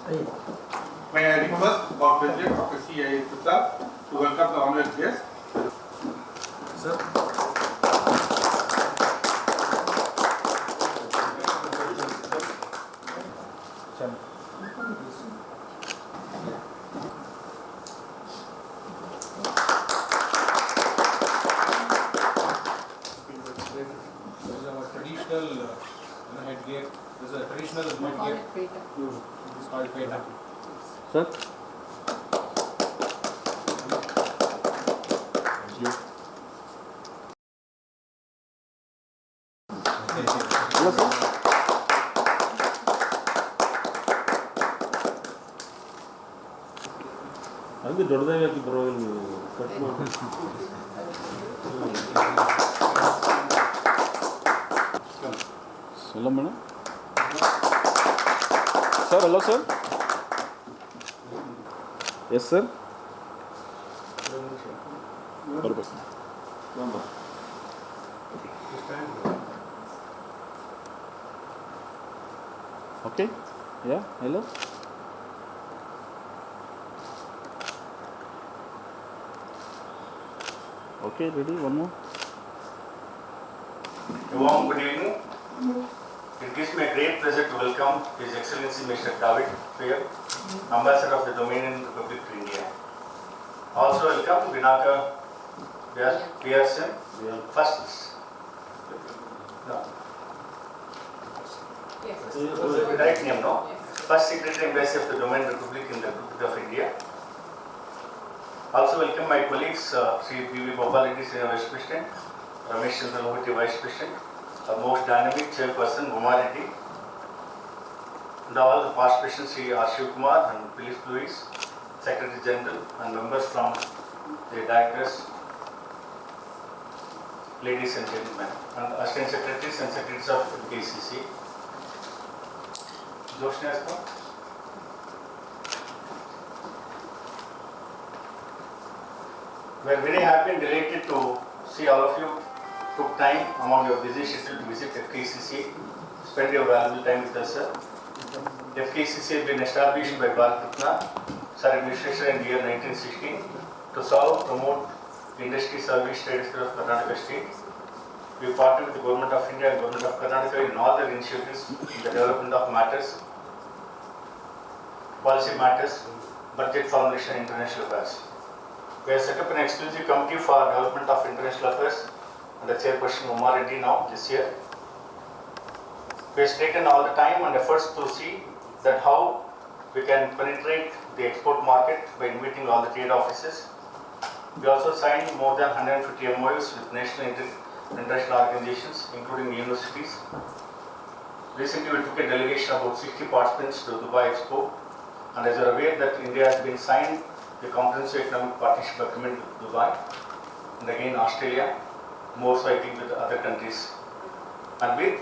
May I request our President of FKCCI to welcome the honored guest. Sir. This is our traditional headgear. This is a traditional headgear. It is called peta. Sir. Hello, sir. ಅದು ದೊಡ್ಡದಾಗಿ ಹಾಕಿ ಪರವಾಗಿಲ್ಲ cut ಮಾಡಿ ಸಲ madam sir hello sir yes sir ಬರ್ಬೇಕು okay yeah hello. Okay, ready? One more. A warm good evening. It gives me a great pleasure to welcome His Excellency Mr. David Puig, Ambassador of the Dominican Republic to India. Also welcome Vinaka Pearson, first. No. Yes. Correct name, no? First Secretary Embassy of the Dominican Republic in the Republic of India. Also welcome my colleagues, Sri B.V. Bobbalidis, Vice President, Ramesh Chandramurthy, Vice President, our most dynamic Chairperson, Uma Reddy, and all the past presidents, Sri R. Shivkumar and Phyllis Louis, Secretary General, and members from the directors, ladies and gentlemen, and Assistant Secretaries and Secretaries of FKCCI. Joshna has come. We are very happy and delighted to see all of you took time among your busy schedule to visit FKCCI, spend your valuable time with us, sir. FKCCI has been established by Bharat Ratna, Sir Administration in the year 1916 to solve, promote industry service status of Karnataka state. We partner with the Government of India and Government of Karnataka in all their initiatives in the development of matters, policy matters, budget formulation and international affairs. We have set up an exclusive committee for development of international affairs under Chairperson Uma Reddy now this year. We have taken all the time and efforts to see that how we can penetrate the export market by inviting all the trade offices. We also signed more than 150 MOUs with national and international organizations, including universities. Recently, we took a delegation of about 60 participants to Dubai Expo, and as you are aware that India has been signed the Comprehensive Economic Partnership Agreement with Dubai, and again Australia, more so I think with other countries. And with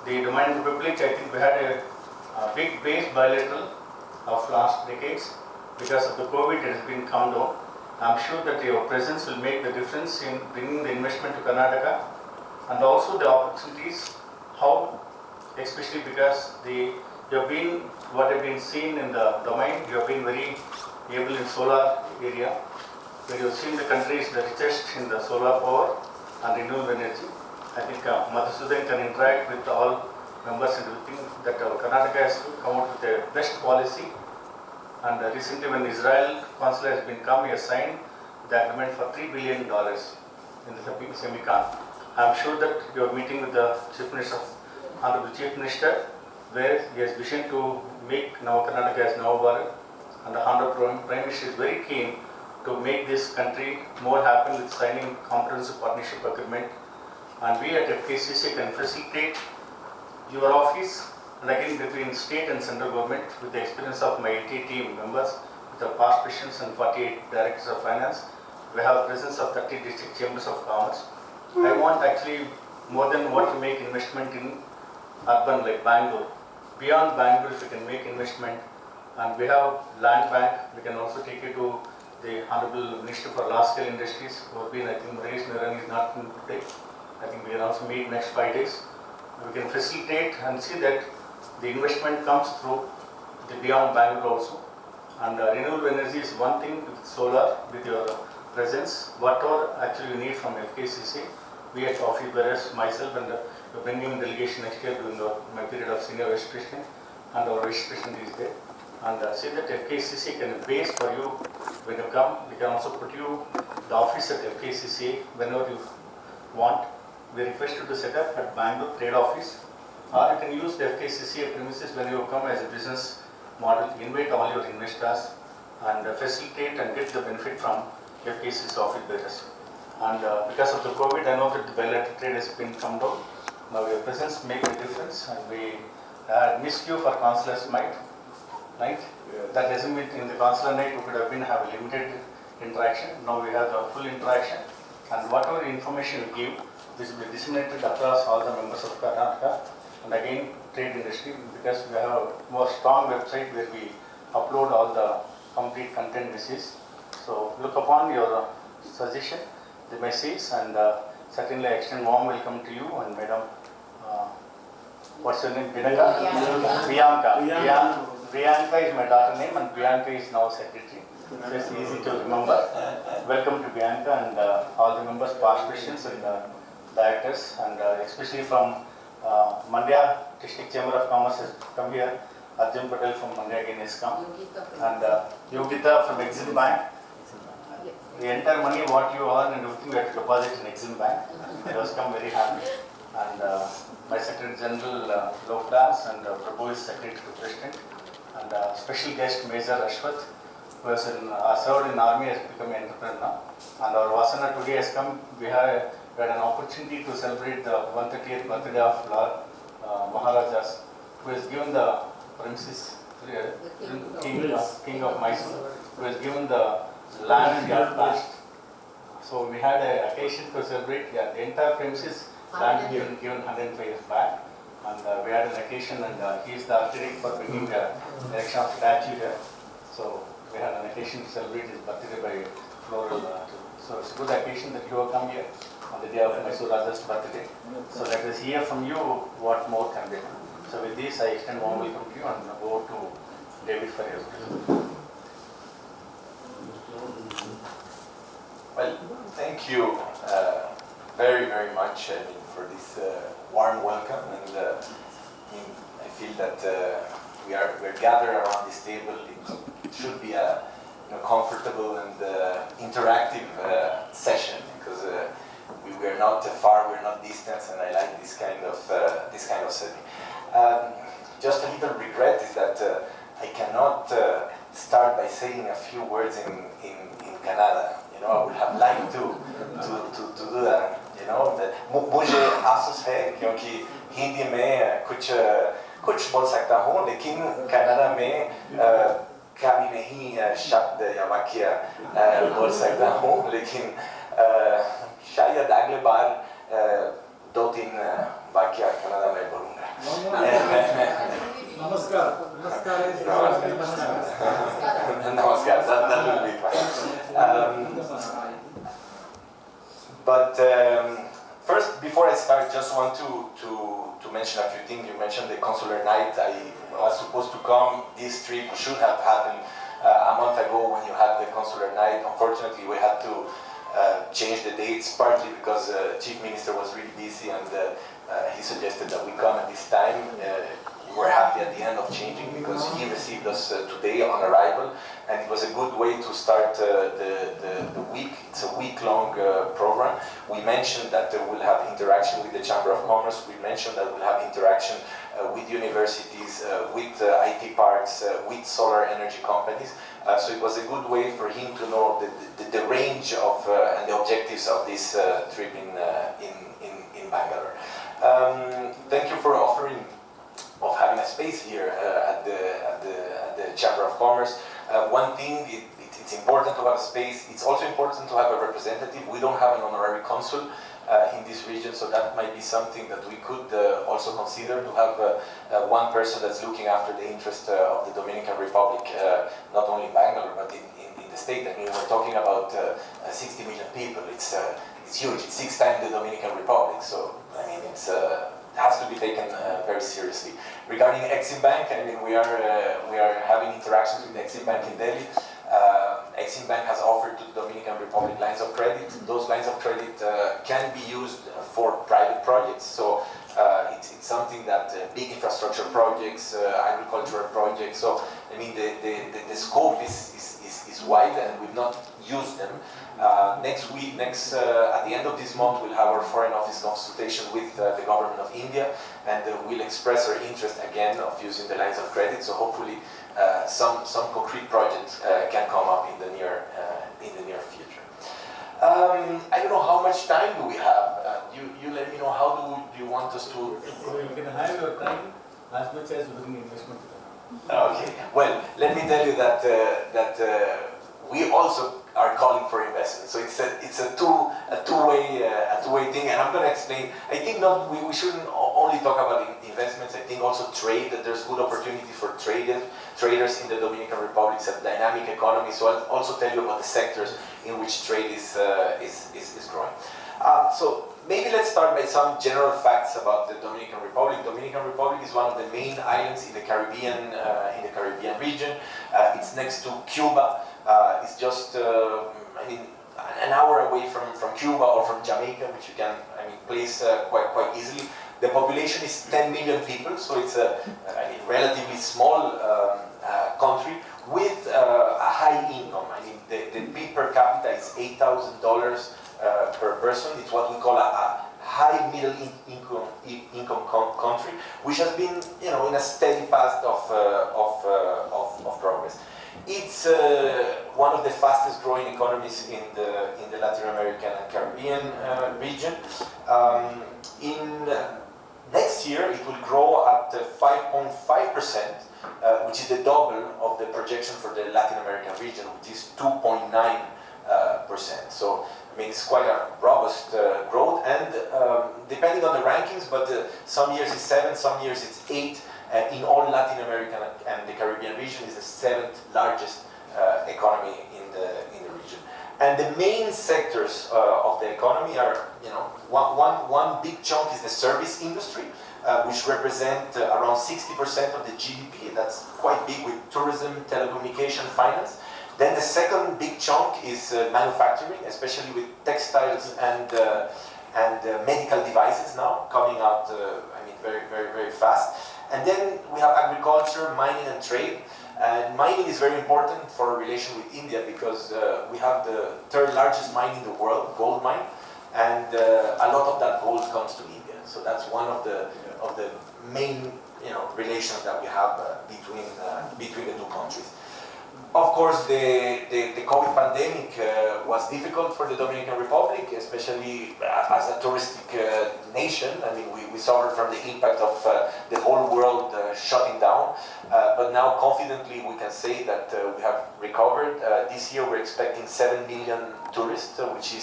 the Dominican Republic, I think we had a big base bilateral of last decades. Because of the COVID, it has been calmed down. I am sure that your presence will make the difference in bringing the investment to Karnataka, and also the opportunities, how, especially because you have been, what have been seen in the domain, you have been very able in solar area, where you have seen the country is the richest in the solar power and renewable energy. I think Madhusudan can interact with all members and everything that Karnataka has come out with the best policy. And recently when Israel consulate has been come, he has signed the agreement for $3 billion in the Semicon. I am sure that you are meeting with the Chief Minister, Honorable Chief Minister, where he has vision to make Nava Karnataka as Nava Bharat. And the Honorable Prime Minister is very keen to make this country more happy with signing comprehensive partnership agreement. And we at FKCCI can facilitate your office, and again between state and central government with the experience of my LT team members, with the past presidents and 48 directors of finance. We have a presence of 30 district chambers of commerce. I want actually more than what to make investment in urban like Bangalore. Beyond Bangalore, if we can make investment, and we have land bank, we can also take you to the Honorable Minister for Large Scale Industries, who have been, I think, Mahesh Niran is not in today. I think we can also meet next 5 days. We can facilitate and see that the investment comes through beyond Bangalore also. And renewable energy is one thing with solar, with your presence, whatever actually you need from FKCCI, we at office bearers, myself and the Bengaluru delegation next year during my period of senior vice president, and our vice president is there. And say that FKCCI can be based for you when you come. We can also put you the office at FKCCI whenever you want. We request you to set up at Bangalore trade office, or you can use the FKCCI premises when you come as a business model. Invite all your investors and facilitate and get the benefit from FKCCI office bearers. And because of the COVID, I know that the bilateral trade has been come down. Now your presence makes a difference, and we missed you for consular night. That doesn't mean in the consular night we could have been have limited interaction. Now we have the full interaction, and whatever information you give, this will be disseminated across all the members of Karnataka and again trade industry, because we have a more strong website where we upload all the complete content messages. So look upon your suggestion, the message, and certainly I extend warm welcome to you and Madam. What's your name? Priyanka. Priyanka is my daughter name, and Priyanka is now secretary. So it's easy to remember. Welcome to Priyanka and all the members, past questions and directors, and especially from Mandya District Chamber of Commerce has come here. Arjun Patel from Mandya again has come, and Yogita from Exim Bank. The entire money what you earn and everything we have to deposit in Exim Bank. It has come very happy. And my Secretary General Lokdas and Prabhu is Secretary to President. And special guest Major Ashwath, who has served in Army, has become an entrepreneur. And our Vasana today has come. We had an opportunity to celebrate the 130th birthday of Lord Maharajas, who has given the premises, King of Mysore, who has given the land in their past. So we had an occasion to celebrate the entire premises, land given 105 years back. And we had an occasion, and he is the architect for bringing the erection of statue here. So we had an occasion to celebrate his birthday by floral. So it's a good occasion that you have come here on the day of Mysore Raja's birthday. So let us hear from you what more can be done. So with this, I extend warm welcome to you and go to David for your question. Well, thank you very, very much for this warm welcome, and I feel that we're gathered around this table. It should be a comfortable and interactive session, because we're not far, we're not distant, and I like this kind of setting. Just a little regret is that I cannot start by saying a few words in Kannada. I would have liked to do that. मुझे अफसोस है क्योंकि हिंदी में कुछ बोल सकता हूँ, लेकिन कन्नड़ा में कभी नहीं शब्द या वाक्य बोल सकता हूँ, लेकिन शायद अगले बार 2-3 वाक्य कन्नड़ा में बोलूँगा. Namaskar. Namaskar. That will be fine. But first, before I start, just want to mention a few things. You mentioned the consular night. I was supposed to come. This trip should have happened a month ago when you had the consular night. Unfortunately, we had to change the dates, partly because Chief Minister was really busy, and he suggested that we come at this time. We were happy at the end of changing because he received us today on arrival, and it was a good way to start the week. It's a week-long program. We mentioned that we'll have interaction with the Chamber of Commerce. We mentioned that we'll have interaction with universities, with IT parks, with solar energy companies. So it was a good way for him to know the range of and the objectives of this trip in Bangalore. Thank you for having a space here at the Chamber of Commerce. One thing, it's important to have a space. It's also important to have a representative. We don't have an honorary consul in this region, so that might be something that we could also consider, to have one person that's looking after the interest of the Dominican Republic, not only in Bangalore, but in the state. I mean, we're talking about 60 million people. It's huge. It's 6 times the Dominican Republic. So, I mean, has to be taken very seriously. Regarding Exim Bank, I mean, we are having interactions with Exim Bank in Delhi. Exim Bank has offered to the Dominican Republic lines of credit. Those lines of credit can be used for private projects. So it's something that big infrastructure projects, agricultural projects. So I mean, the scope is wide, and we've not used them. Next week, at the end of this month, we'll have our Foreign Office consultation with the government of India, and we'll express our interest again of using the lines of credit. So hopefully, some concrete projects can come up in the near future. I don't know how much time do we have. You let me know, how do you want us to? You can have your time as much as doing investment. Okay. Well, let me tell you that we also are calling for investment. So it's a two-way thing, and I'm going to explain. I think we shouldn't only talk about investments. I think also trade. That there's good opportunity for traders in the Dominican Republic. It's a dynamic economy. So I'll also tell you about the sectors in which trade is growing. So maybe let's start by some general facts about the Dominican Republic. Dominican Republic is one of the main islands in the Caribbean region. It's next to Cuba. It's just I mean, an hour away from Cuba or from Jamaica, which you can place quite easily. The population is 10 million people, so it's a relatively small country with a high income. I mean, the PIB per capita is $8,000 per person. It's what we call a high middle income country, which has been, in a steady path of progress. It's one of the fastest growing economies in the Latin American and Caribbean region. Next year, it will grow at 5.5%, which is the double of the projection for the Latin American region, which is 2.9%. So, I mean, it's quite a robust growth, and depending on the rankings, but some years it's 7, some years it's 8. In all Latin American and the Caribbean region, is the 7th largest economy in the region. And the main sectors of the economy are, one big chunk is the service industry, which represent around 60% of the GDP. That's quite big, with tourism, telecommunication, finance. Then the second big chunk is manufacturing, especially with textiles and medical devices now coming out. Very, very, very fast. And then we have agriculture, mining, and trade. And mining is very important for our relation with India, because we have the 3rd largest mine in the world, gold mine, and a lot of that gold comes to India. So that's one of the main relations that we have between the two countries. Of course, the COVID pandemic was difficult for the Dominican Republic, especially as a touristic nation. I mean, we suffered from the impact of the whole world shutting down. But now, confidently, we can say that we have recovered. This year, we're expecting 7 million tourists, which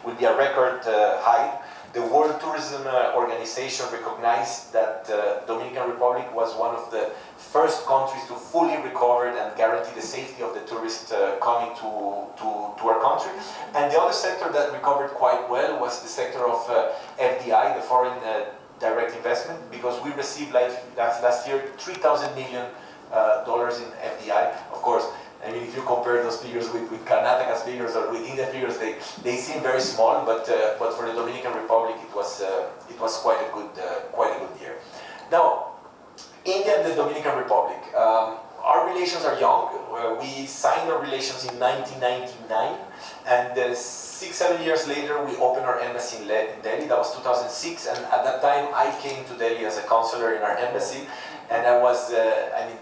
will be a record high. The World Tourism Organization recognized that Dominican Republic was one of the first countries to fully recover and guarantee the safety of the tourists coming to our country. And the other sector that recovered quite well was the sector of FDI, the foreign direct investment, because we received last year $3,000 million in FDI. Of course, I mean, if you compare those figures with Karnataka's figures or with Indian figures, they seem very small. But for the Dominican Republic, it was quite a good year. Now, India and the Dominican Republic. Our relations are young. We signed our relations in 1999, and 6-7 years later, we opened our embassy in Delhi. That was 2006, and at that time, I came to Delhi as a consular in our embassy. And I was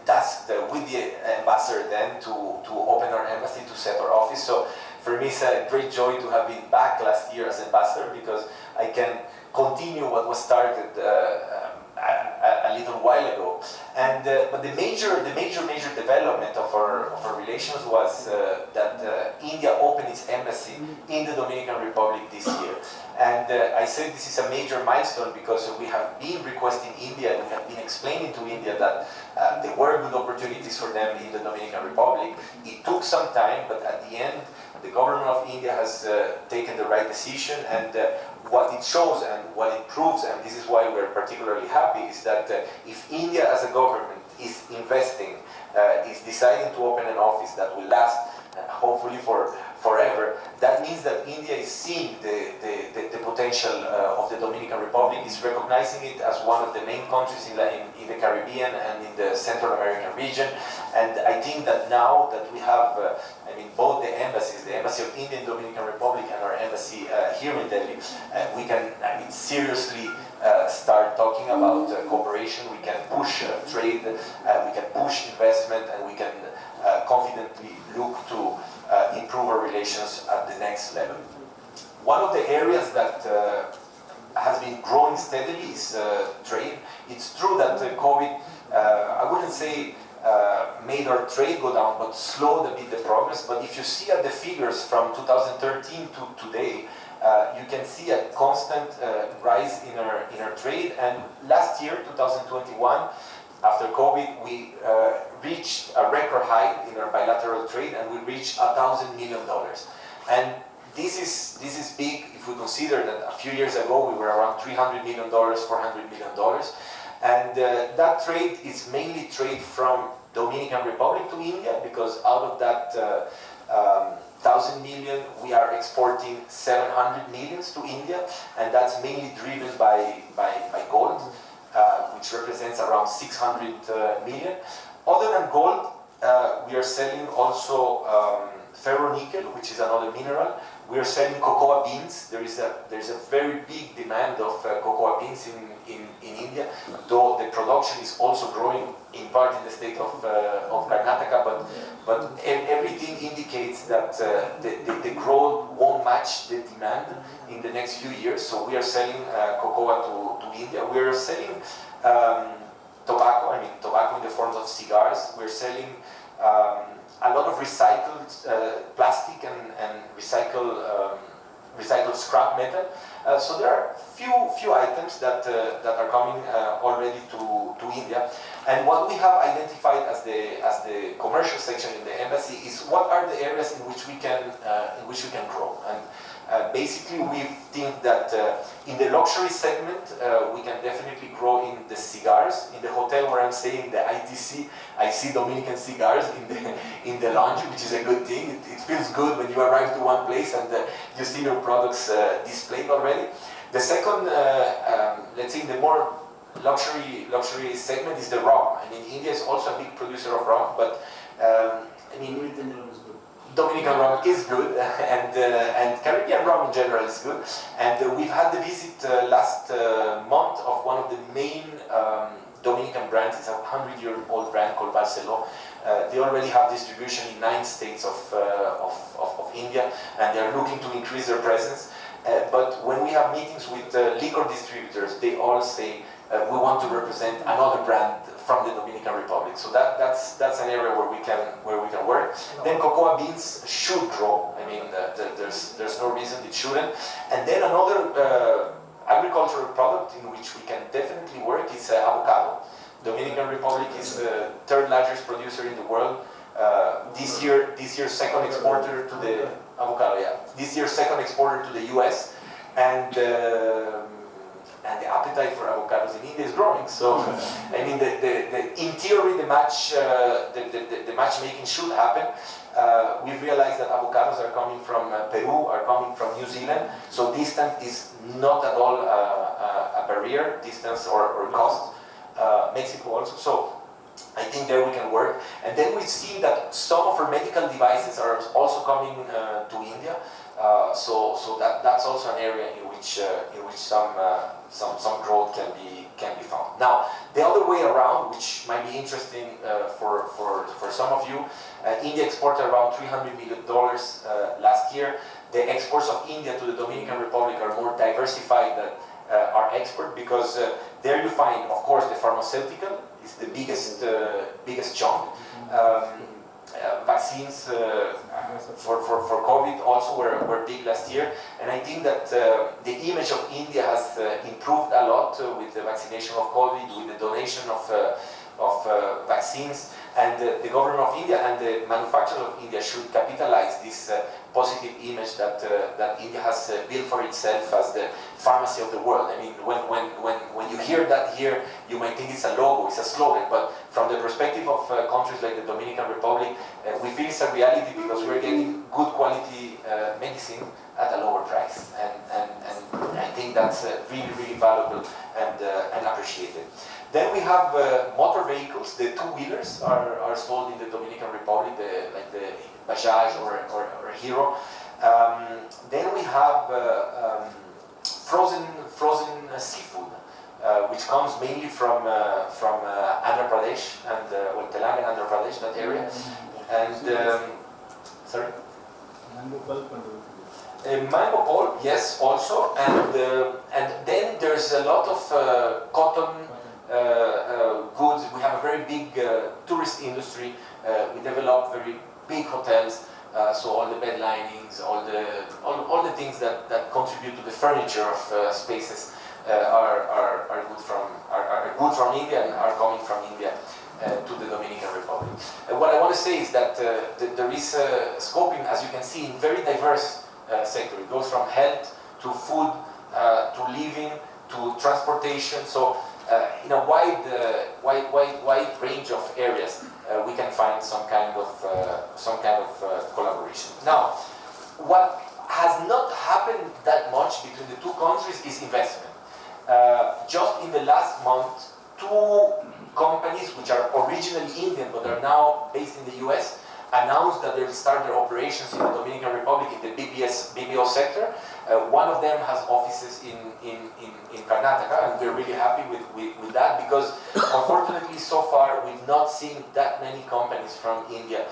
tasked with the ambassador then to open our embassy, to set our office. So for me, it's a great joy to have been back last year as ambassador, because I can continue what was started a little while ago. And but the major development of our relations was that India opened its embassy in the Dominican Republic this year. And I said this is a major milestone because we have been requesting India, and we have been explaining to India that there were good opportunities for them in the Dominican Republic. It took some time, but at the end, The government of India has taken the right decision, and what it shows and what it proves, and this is why we're particularly happy, is that if India as a government is investing, is deciding to open an office that will last hopefully forever, that means that India is seeing the potential of the Dominican Republic, is recognizing it as one of the main countries in the Caribbean and in the Central American region. And I think that now that we have, both the embassies, the Embassy of India in Dominican Republic and our embassy here in Delhi, we can seriously start talking about cooperation. We can push trade, we can push investment, and we can confidently look to improve our relations at the next level. One of the areas that has been growing steadily is trade. It's true that COVID, I wouldn't say made our trade go down, but slowed a bit the progress. But if you see at the figures from 2013 to today, you can see a constant rise in our trade. And last year, 2021, after COVID, we reached a record high in our bilateral trade, and we reached $1,000 million. And this is big if we consider that a few years ago we were around $300 million, $400 million. And that trade is mainly trade from Dominican Republic to India, because out of that 1,000 million, we are exporting 700 million to India, and that's mainly driven by gold, which represents around 600 million. Other than gold, we are selling also ferronickel, which is another mineral. We are selling cocoa beans. There's a very big demand of cocoa beans in India, though the production is also growing in part in the state of Karnataka, but everything indicates that the growth won't match the demand in the next few years. So we are selling cocoa to India. We are selling tobacco in the form of cigars. We're selling a lot of recycled plastic and recycled scrap metal. So there are few items that are coming already to India. And what we have identified as the commercial section in the embassy is what are the areas in which we can grow. And basically, we think that in the luxury segment, we can definitely grow in the cigars. In the hotel where I'm staying, the ITC, I see Dominican cigars in the lounge, which is a good thing. It feels good when you arrive to one place and you see your products displayed already. The second, let's say, the more luxury segment is the rum. India is also a big producer of rum, but Dominican rum is good, and Caribbean rum in general is good. And we've had the visit last month of one of the main Dominican brands. It's a 100-year-old brand called Barceló. They already have distribution in 9 states of India, and they're looking to increase their presence. But when we have meetings with liquor distributors, they all say, we want to represent another brand from the Dominican Republic. So that's an area where we can work. Then cocoa beans should grow. There's no reason it shouldn't. And then another agricultural product in which we can definitely work is avocado. Dominican Republic is the 3rd largest producer in the world. This year second exporter to the avocado. Yeah, this year second exporter to the U.S. and the appetite for avocados in India is growing. So, in theory, the matchmaking should happen. We've realized that avocados are coming from Peru, are coming from New Zealand. So distance is not at all a barrier, distance or cost. Mexico also. So I think there we can work. And then we've seen that some of our medical devices are also coming to India. So that's also an area in which some growth can be found. Now, the other way around, which might be interesting for some of you, India exported around $300 million last year. The exports of India to the Dominican Republic are more diversified than our export, because there you find, of course, the pharmaceutical is the biggest chunk. Vaccines for COVID also were big last year, and I think that the image of India has improved a lot with the vaccination of COVID, with the donation of vaccines, and the government of India and the manufacturers of India should capitalize this positive image that India has built for itself as the pharmacy of the world. I mean, when you hear that here, you might think it's a logo, it's a slogan, but from the perspective of countries like the Dominican Republic, we feel it's a reality because we're getting good quality medicine at a lower price, and I think that's really, really valuable and appreciated. Then we have motor vehicles. The two-wheelers are sold in the Dominican Republic, like the Bajaj or Hero. Then we have frozen seafood, which comes mainly from Andhra Pradesh and Telangana, Andhra Pradesh, that area. And sorry. Mango pulp and mango pulp, yes, also, and then there's a lot of cotton goods. We have a very big tourist industry. We develop very big hotels, so all the bed linings, all the things that contribute to the furniture of spaces are good from India and are coming from India to the Dominican Republic. What I want to say is that there is scoping, as you can see, in very diverse sector. It goes from health to food to living to transportation. So in a wide range of areas, we can find some kind of collaboration. Now, what has not happened that much between the two countries is investment. Just in the last month, two companies which are originally Indian but are now based in the US announced that they will start their operations in the Dominican Republic in the BPO sector. One of them has offices in Karnataka, and we're really happy with that because unfortunately so far we've not seen that many companies from India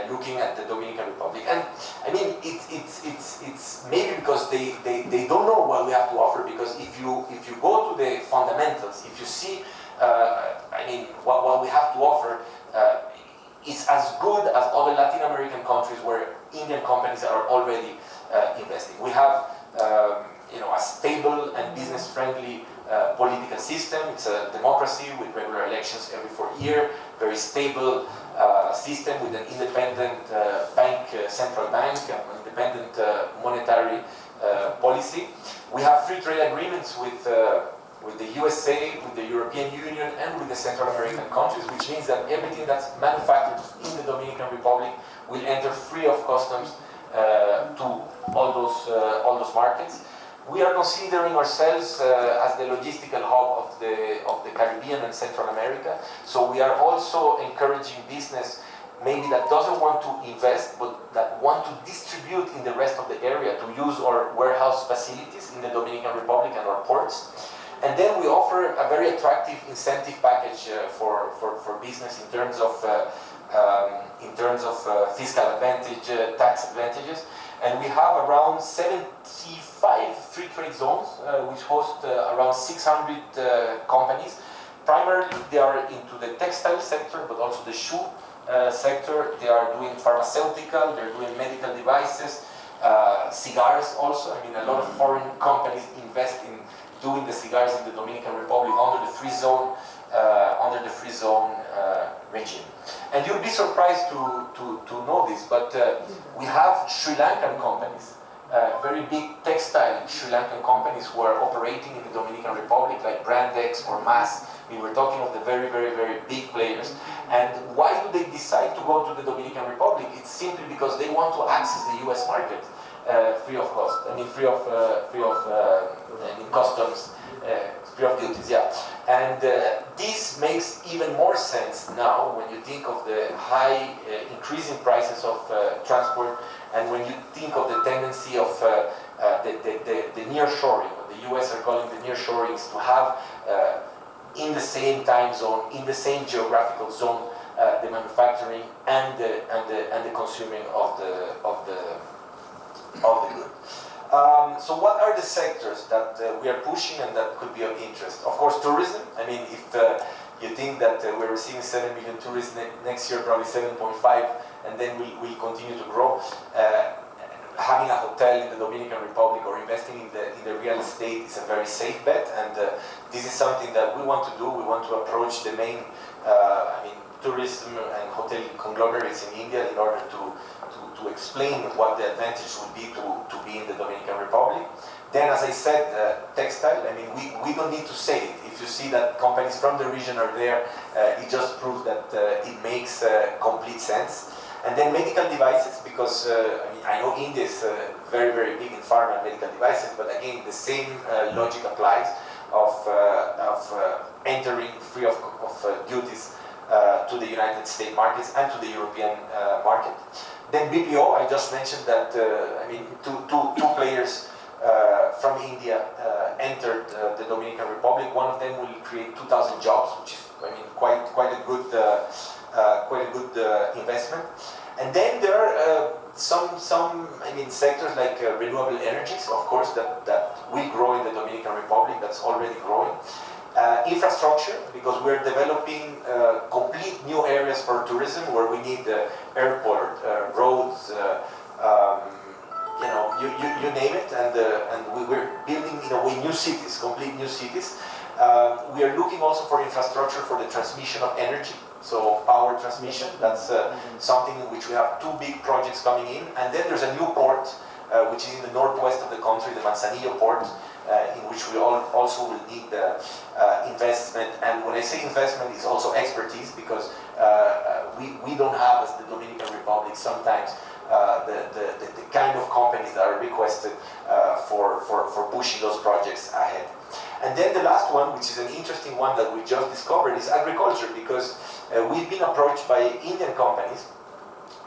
looking at the Dominican Republic. And I mean it's maybe because they don't know what we have to offer, because if you go to the fundamentals, if you see I mean what we have to offer, it's as good as other Latin American countries where Indian companies are already investing. We have a stable and business-friendly political system. It's a democracy with regular elections every 4 years, very stable system with an independent central bank, an independent monetary policy. We have free trade agreements with the USA, with the European Union, and with the Central American countries, which means that everything that's manufactured in the Dominican Republic will enter free of customs to all those markets. We are considering ourselves as the logistical hub of the Caribbean and Central America. So we are also encouraging business maybe that doesn't want to invest, but that want to distribute in the rest of the area to use our warehouse facilities in the Dominican Republic and our ports. And then we offer a very attractive incentive package for business in terms of fiscal advantage, tax advantages, and we have around 75 free trade zones which host around 600 companies. Primarily, they are into the textile sector, but also the shoe sector. They are doing pharmaceutical, they're doing medical devices, cigars also. I mean, a lot of foreign companies invest in doing the cigars in the Dominican Republic under the free zone regime. And you'll be surprised to know this, but we have Sri Lankan companies, very big textile Sri Lankan companies who are operating in the Dominican Republic, like Brandex or Mass. We were talking of the very, very, very big players. And why do they decide to go to the Dominican Republic? It's simply because they want to access the US market free of cost. I mean, free of customs, free of duties, yeah. And this makes even more sense now when you think of the high increasing prices of transport, and when you think of the tendency of the nearshoring, what the US are calling the nearshorings, to have in the same time zone, in the same geographical zone, the manufacturing and the consuming of the good. So what are the sectors that we are pushing and that could be of interest? Of course, tourism. I mean, if you think that we're receiving 7 million tourists next year, probably 7.5, and then we continue to grow. Having a hotel in the Dominican Republic or investing in the real estate is a very safe bet, and this is something that we want to do. We want to approach the main, tourism and hotel conglomerates in India in order to explain what the advantage would be to be in the Dominican Republic. Then, as I said, textile, I mean, we don't need to say it. If you see that companies from the region are there, it just proves that it makes complete sense. And then medical devices, because I mean, I know India is very, very big in pharma and medical devices, but again, the same logic applies of entering free of duties to the United States markets and to the European market. Then BPO, I just mentioned that, I mean, two players from India entered the Dominican Republic. One of them will create 2,000 jobs, which is, I mean, quite a good investment. And then there are some I mean, sectors like renewable energies, of course, that will grow in the Dominican Republic. That's already growing. Infrastructure, because we're developing complete new areas for tourism where we need airport, roads. You know, you name it, and we're building in a way new cities, complete new cities. We are looking also for infrastructure for the transmission of energy, so power transmission. That's something in which we have two big projects coming in, and then there's a new port which is in the northwest of the country, the Manzanillo port, in which we also will need investment. And when I say investment, it's also expertise, because we don't have, as the Dominican Republic, sometimes the kind of companies that are requested for pushing those projects ahead. And then the last one, which is an interesting one that we just discovered, is agriculture, because we've been approached by Indian companies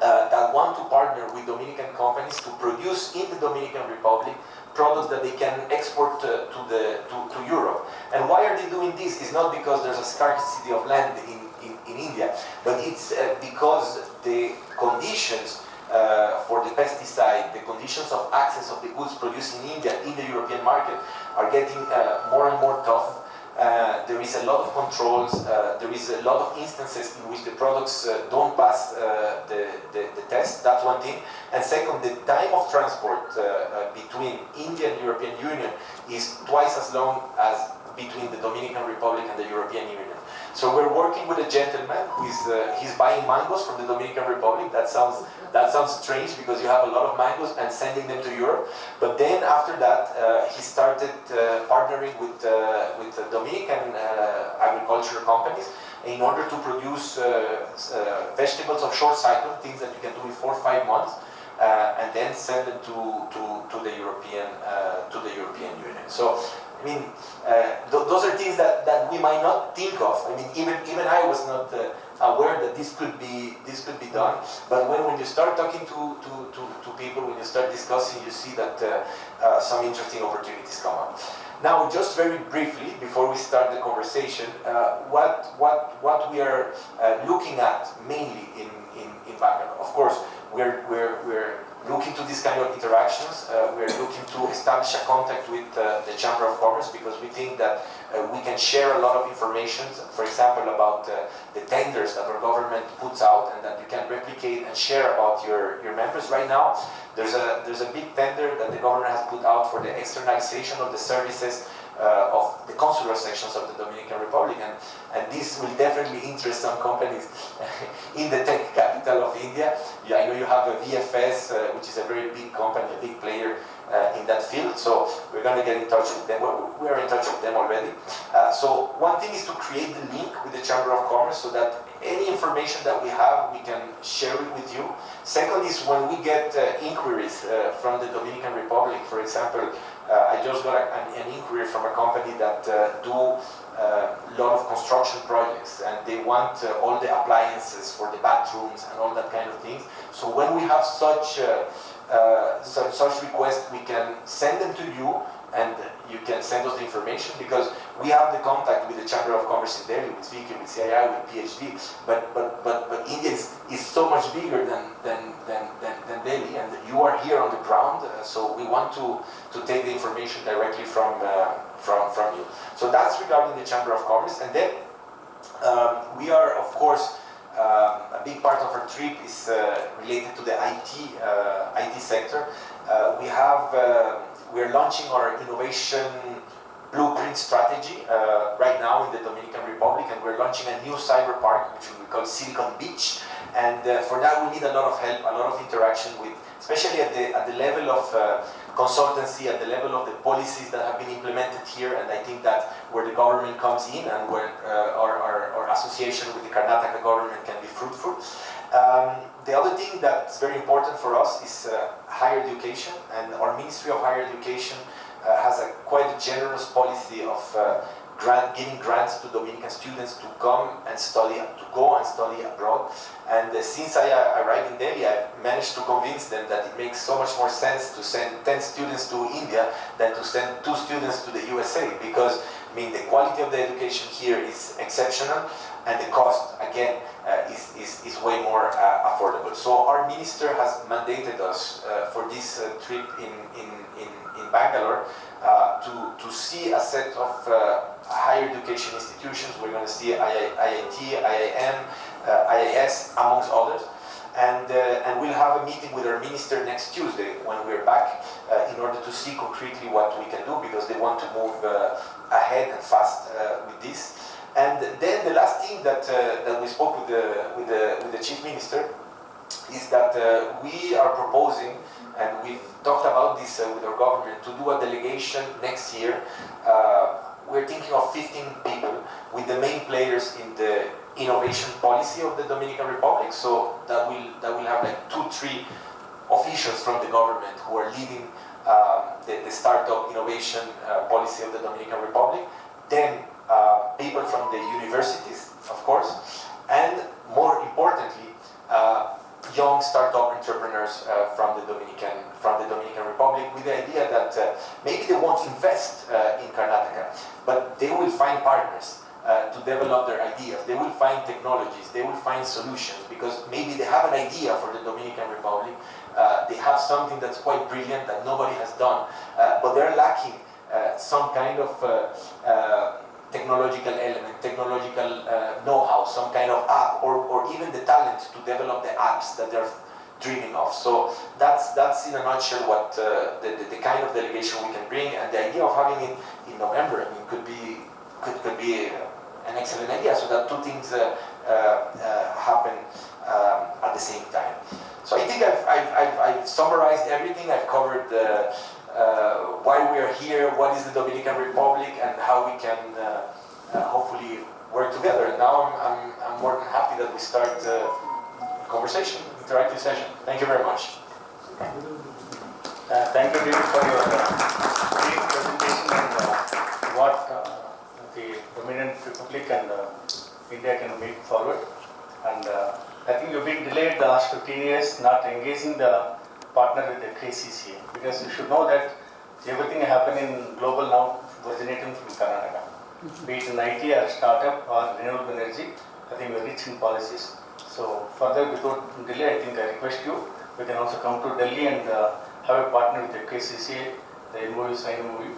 that want to partner with Dominican companies to produce in the Dominican Republic products that they can export to Europe. And why are they doing this? It's not because there's a scarcity of land in India, but it's because the conditions for the pesticide, the conditions of access of the goods produced in India in the European market are getting more and more tough. There is a lot of controls, there is a lot of instances in which the products don't pass the test. That's one thing. And second, the time of transport between India and European Union is twice as long as between the Dominican Republic and the European Union. So we're working with a gentleman who is he's buying mangoes from the Dominican Republic. That sounds strange, because you have a lot of mangoes, and sending them to Europe. But then after that, he started partnering with Dominican agricultural companies in order to produce vegetables of short cycle, things that you can do in 4 or 5 months, and then send them to the European Union. So, I mean, those are things that we might not think of. I mean, even I was not aware that this could be done. But when you start talking to people, when you start discussing, you see that some interesting opportunities come up. Now, just very briefly, before we start the conversation, what we are looking at mainly in Avocado. Of course, we're looking to this kind of interactions. We're looking to establish a contact with the Chamber of Commerce, because we think that we can share a lot of information, for example, about the tenders that our government puts out, and that you can replicate and share about your members. Right now, there's a big tender that the government has put out for the externalization of the services of the consular sections of the Dominican Republic, and this will definitely interest some companies in the tech capital of India. Yeah, I know you have a VFS, which is a very big company, a big player in that field, so we're going to get in touch with them. We are in touch with them already. So one thing is to create the link with the Chamber of Commerce, so that any information that we have, we can share it with you. Second is when we get inquiries from the Dominican Republic. For example, I just got an inquiry from a company that do a lot of construction projects, and they want all the appliances for the bathrooms and all that kind of things. So when we have such requests, we can send them to you, and you can send us the information, because we have the contact with the Chamber of Commerce in Delhi, with FKCCI, with CII, with PhD, but India is so much bigger than Delhi, and you are here on the ground, so we want to take the information directly from you. So that's regarding the Chamber of Commerce. And then we are, of course, a big part of our trip is related to the IT sector. We're launching our innovation blueprint strategy right now in the Dominican Republic, and we're launching a new cyber park, which we call Silicon Beach. And for that, we need a lot of help, a lot of interaction with, especially at the level of consultancy, at the level of the policies that have been implemented here. And I think that where the government comes in and where our association with the Karnataka government can be fruitful. The other thing that's very important for us is higher education, and our Ministry of Higher Education has quite a generous policy of giving grants to Dominican students to go and study abroad. And since I arrived in Delhi, I managed to convince them that it makes so much more sense to send 10 students to India than to send 2 students to the USA, because I mean the quality of the education here is exceptional, and the cost again is way more affordable. So our minister has mandated us for this trip in Bangalore to see a set of higher education institutions. We're going to see IIT, IIM, IIS, amongst others. And we'll have a meeting with our minister next Tuesday when we're back in order to see concretely what we can do, because they want to move ahead and fast with this. And then the last thing that we spoke with the chief minister is that we are proposing, and we've talked about this with our government, to do a delegation next year. We're thinking of 15 people with the main players in the innovation policy of the Dominican Republic. So that will have like 2-3 officials from the government who are leading the startup innovation policy of the Dominican Republic. Then people from the universities, of course, and more importantly, young startup entrepreneurs from the Dominican Republic, with the idea that maybe they won't invest in Karnataka, but they will find partners to develop their ideas. They will find technologies, they will find solutions, because maybe they have an idea for the Dominican Republic. They have something that's quite brilliant that nobody has done, but they're lacking some kind of technological element, technological know-how, some kind of app, or even the talent to develop the apps that they're dreaming of. So that's in a nutshell what the kind of delegation we can bring, and the idea of having it in November, I mean, could be an excellent idea, so that 2 things happen at the same time. So I think I've summarized everything. I've covered why we are here, what is the Dominican Republic, and how we can hopefully work together. And now I'm more than happy that we start conversation, interactive session. Thank you very much. Thank you, David, for your brief presentation and what the Dominican Republic and India can make forward. And I think you've been delayed the last 15 years not engaging the partner with the FKCCI, because you should know that everything happen in global now originating from Karnataka. Be it in IT or startup or renewable energy, I think we're rich in policies. So further, without delay, I think I request you, we can also come to Delhi and have a partner with the FKCCI, the MOU, sign MOU,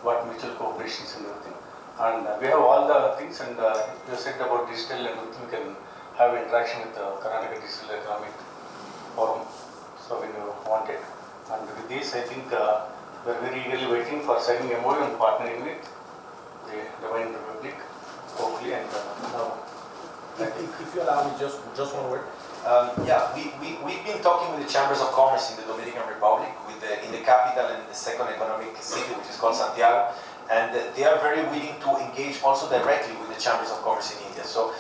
what mutual cooperations and everything. And we have all the things, and you said about digital and everything, we can have interaction with the Karnataka Digital Economic Forum, so when you want it. And with this, I think we're very eagerly waiting for signing MOU and partnering with the Dominican Republic, hopefully. And now, If you allow me just one word. We've been talking with the chambers of commerce in the Dominican Republic, in the capital and the second economic city, which is called Santiago, and they are very willing to engage also directly with the chambers of commerce in India. So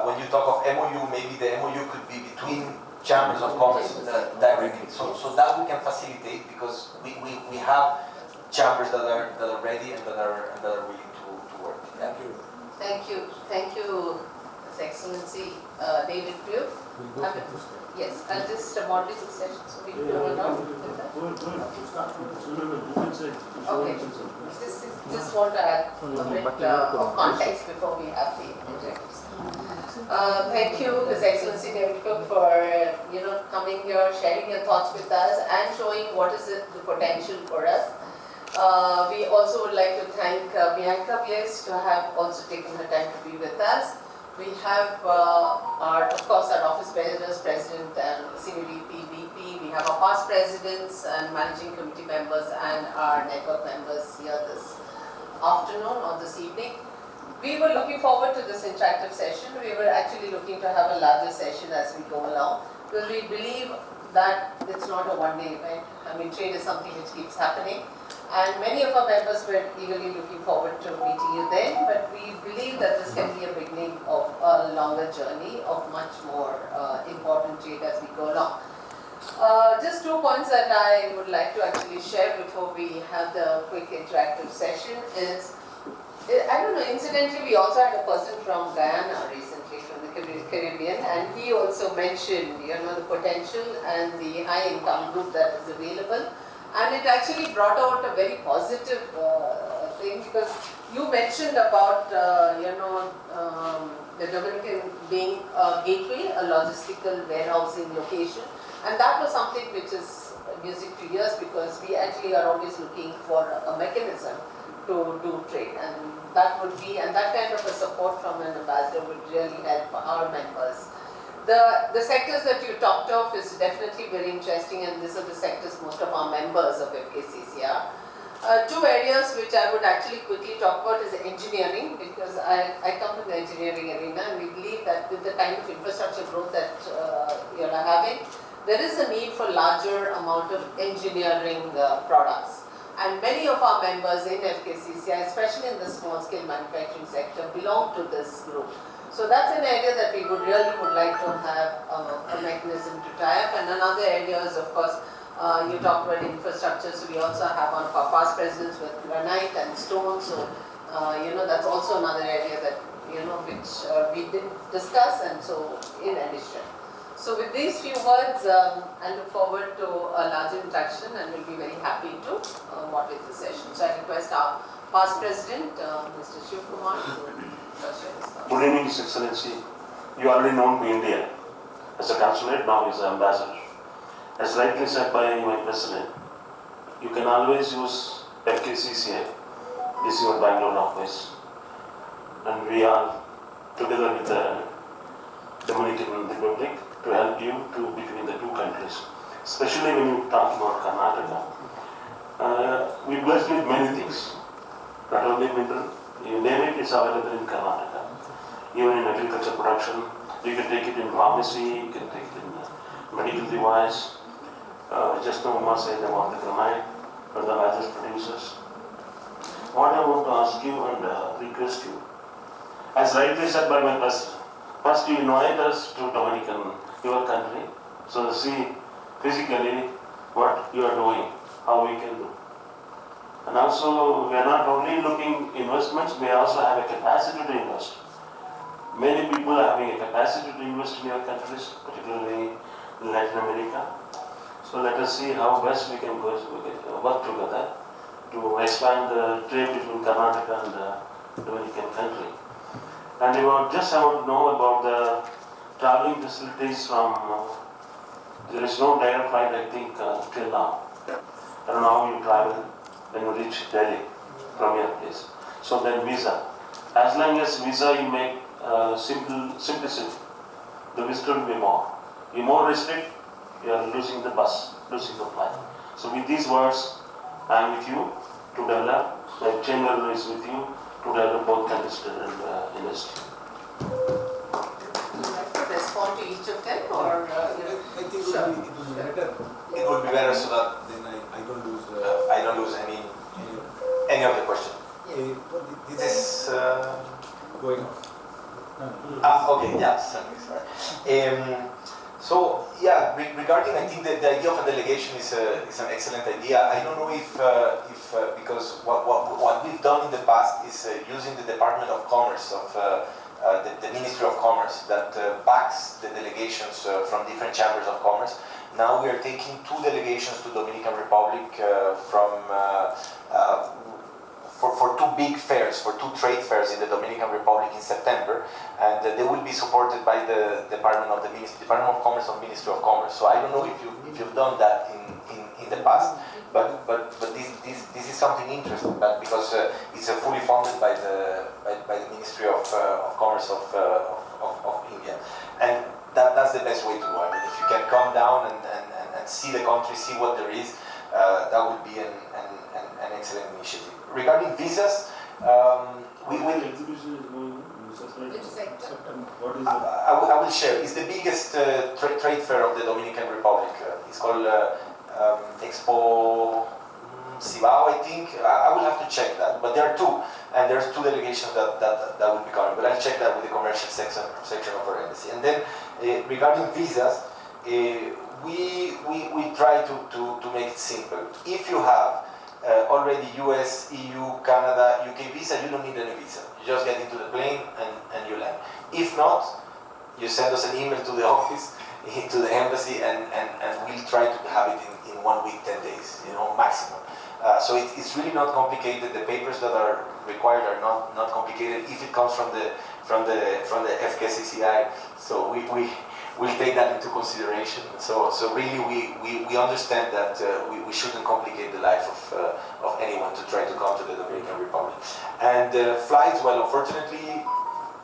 when you talk of MOU, maybe the MOU could be between chambers of commerce directly. So that we can facilitate, because we have chambers that are ready and that are willing to work. Thank you. Thank you, His Excellency David Puig. Yes, I'll just moderate the session so we can go on. Okay, just want to add a bit of context before we have the objectives. Thank you, His Excellency David Puig, for coming here, sharing your thoughts with us, and showing what is the potential for us. We also would like to thank Bianca Blaise to have also taken her time to be with us. We have of course, our office presidents, President and Senior VP. We have our past presidents and managing committee members and our network members here this afternoon or this evening. We were looking forward to this interactive session. We were actually looking to have a larger session as we go along, because we believe that it's not a one-day event. I mean, trade is something which keeps happening, and many of our members were eagerly looking forward to meeting you then, but we believe that this can be a beginning of a longer journey of much more important trade as we go along. Just 2 points that I would like to actually share before we have the quick interactive session is, I don't know, incidentally we also had a person from Guyana recently, from the Caribbean, and he also mentioned, you know, the potential and the high income group that is available, and it actually brought out a very positive thing, because you mentioned about, the Dominican being a gateway, a logistical warehousing location, and that was something which is music to ears, because we actually are always looking for a mechanism to do trade, and that would be, and that kind of a support from an ambassador would really help our members. The sectors that you talked of is definitely very interesting, and these are the sectors most of our members of FKCCI. 2 areas which I would actually quickly talk about is engineering, because I come from the engineering arena, and we believe that with the kind of infrastructure growth that you're having, there is a need for larger amount of engineering products. And many of our members in FKCCI, especially in the small scale manufacturing sector, belong to this group. So that's an area that we would like to have a mechanism to tie up. And another area is, of course, you talked about infrastructure, so we also have one of our past presidents with granite and stone. So, that's also another area that, which we didn't discuss, and so in addition. So with these few words, I look forward to a larger interaction, and will be very happy to moderate the session. So I request our past president, Mr. Shiv Kumar, to share his thoughts. Good evening, His Excellency. You are already known to India as a consulate, now as an ambassador. As rightly said by my president, you can always use FKCCI. This is your Bengaluru office, and we are together with the Dominican Republic to help you between the 2 countries. Especially when you talk about Karnataka, we blessed with many things. Not only mineral, you name it, it's available in Karnataka. Even in agriculture production, you can take it in pharmacy, you can take it in medical device. Just now Umar said about the granite, or the largest producers. What I want to ask you and request you, as rightly said by my president, first you invite us to Dominican, your country, so see physically what you are doing, how we can do. And also, we are not only looking investments, we also have a capacity to invest. Many people are having a capacity to invest in your countries, particularly in Latin America. So let us see how best we can work together to expand the trade between Karnataka and the Dominican country. And you want to know about the traveling facilities from, there is no direct flight, I think, till now. I don't know how you travel when you reach Delhi from your place. So then visa. As long as visa you make simplicity, the visitor will be more. You more restrict, you are losing the bus, losing the flight. So with these words, I am with you to develop, my chamber is with you to develop both countries and industry. Would you like to respond to each of them, or I think it sure. would be better. It would be better so that Then I don't lose. I don't lose any of the question. Yes. This is Going off. okay. Yeah, sorry. So yeah, regarding, I think that the idea of a delegation is an excellent idea. I don't know if because what we've done in the past is using the Department of Commerce of the Ministry of Commerce that backs the delegations from different chambers of commerce. Now we are taking 2 delegations to Dominican Republic for 2 big fairs, for 2 trade fairs in the Dominican Republic in September, and they will be supported by the Department of Commerce of Ministry of Commerce. So I don't know if you've done that in the past, but this is something interesting, but because it's fully funded by the Ministry of Commerce of India, and that's the best way to go. I mean, if you can come down and see the country, see what there is, that would be an excellent initiative. Regarding visas, We will. Exhibition is going on. Which sector? What is it? I will share. It's the biggest trade fair of the Dominican Republic. It's called Expo Cibao, I think. I will have to check that. But there are two, and there's two delegations that will be coming. But I'll check that with the commercial section of our embassy. And then regarding visas, we try to make it simple. If you have already US, EU, Canada, UK visa, you don't need any visa. You just get into the plane and you land. If not, you send us an email to the office, to the embassy, and we'll try to have it in 1 week, 10 days, maximum. So it's really not complicated. The papers that are required are not complicated if it comes from the FKCCI. So we'll take that into consideration. So really we understand that we shouldn't complicate the life of anyone to try to come to the Dominican Republic. And flights, well, unfortunately,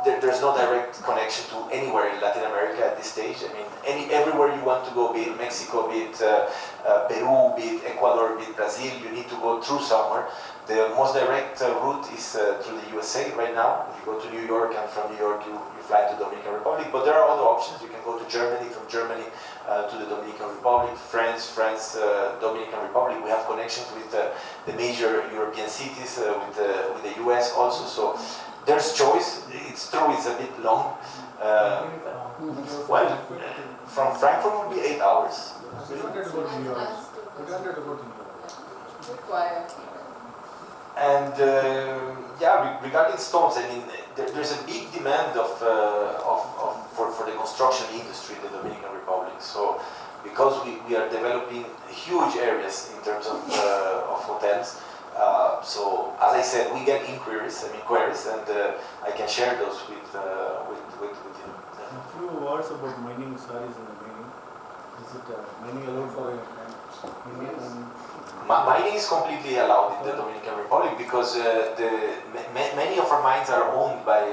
there's no direct connection to anywhere in Latin America at this stage. I mean, everywhere you want to go, be it Mexico, be it Peru, be it Ecuador, be it Brazil, you need to go through somewhere. The most direct route is through the USA right now. You go to New York, and from New York you fly to Dominican Republic. But there are other options. You can go to Germany, from Germany to the Dominican Republic, France, Dominican Republic. We have connections with the major European cities, with the US also. So there's choice. It's true, it's a bit long. Well, from Frankfurt would be 8 hours. We don't get to go to New York. We don't get to go to New York. Require. And regarding stones, I mean, there's a big demand for the construction industry in the Dominican Republic. So, because we are developing huge areas in terms of hotels. So, as I said, we get inquiries, and I can share those with you. A few words about mining saris in the mining. Is it mining allowed for Indian? Mining is completely allowed in the Dominican Republic because many of our mines are owned by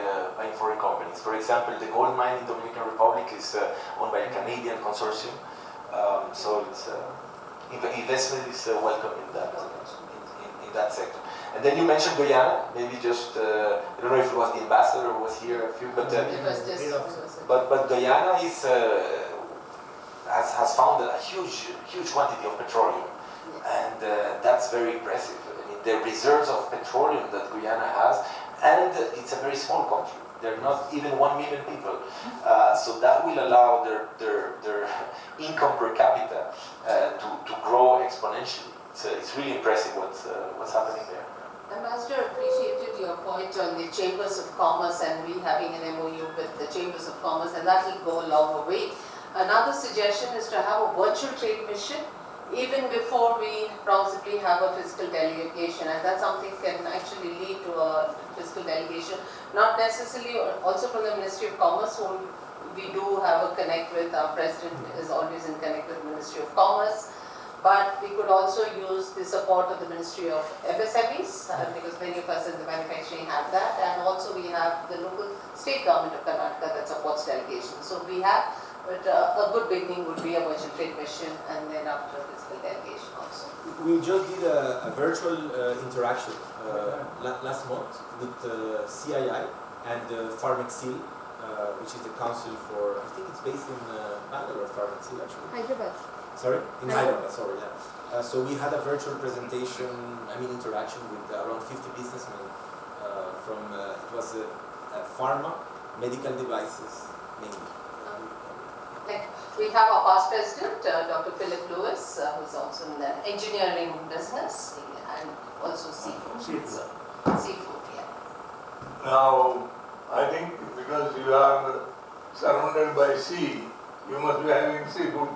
foreign companies. For example, the gold mine in the Dominican Republic is owned by a Canadian consortium. So it's investment is welcome in that sector. And then you mentioned Guyana. Maybe just I don't know if it was the ambassador who was here a few, but It was just. but Guyana is has found a huge quantity of petroleum. And that's very impressive. I mean, the reserves of petroleum that Guyana has, and it's a very small country. There are not even 1 million people, so that will allow their income per capita to grow exponentially. It's really impressive what's happening there. Ambassador appreciated your point on the Chambers of Commerce and we having an MOU with the Chambers of Commerce, and that will go a long way. Another suggestion is to have a virtual trade mission even before we possibly have a physical delegation, and that's something can actually lead to a physical delegation, not necessarily also from the Ministry of Commerce, who we do have a connect with. Our President is always in connect with the Ministry of Commerce, but we could also use the support of the Ministry of MSMEs, because many of us in the manufacturing have that, and also we have the local state government of Karnataka that supports delegation. So we have, but a good beginning would be a virtual trade mission, and then after physical delegation also. We just did a virtual interaction last month with CII and Pharmexil, which is the council for, I think it's based in Bangalore, Pharmexil actually. Hyderabad. Sorry? In Hyderabad, sorry, yeah. So we had a virtual presentation, interaction with around 50 businessmen from, it was pharma, medical devices mainly. We have our past president, Dr. Philip Lewis, who's also in the engineering business and also seafood. Seafood, yeah. Now, I think because you are surrounded by sea, you must be having seafood.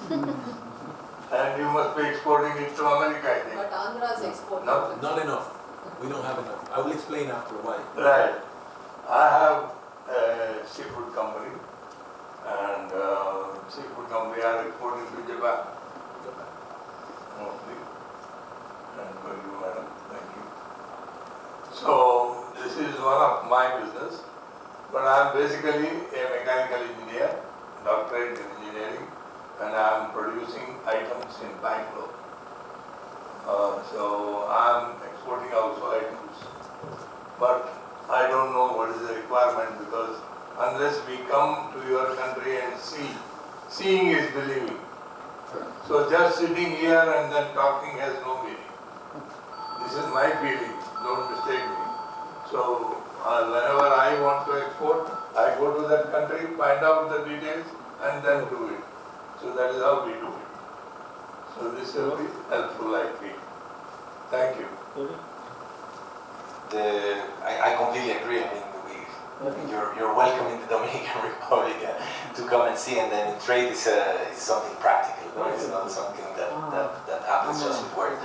And you must be exporting it to America, I think. But Andhra is exporting. No? Not enough. We don't have enough. I will explain after why. Right. I have a seafood company, and seafood company are exporting to Japan mostly. And for you, madam, thank you. So this is one of my business, but I am basically a mechanical engineer, doctorate in engineering, and I am producing items in Bangalore. So I am exporting also items but I don't know what is the requirement, because unless we come to your country and see, seeing is believing. So just sitting here and then talking has no meaning. This is my feeling, don't mistake me. So whenever I want to export, I go to that country, find out the details and then do it. So that is how we do it. So this will be helpful, I think. Thank you. I completely agree. I mean, you're welcome in the Dominican Republic to come and see, and then trade is something practical. No? It's not something that happens just with work.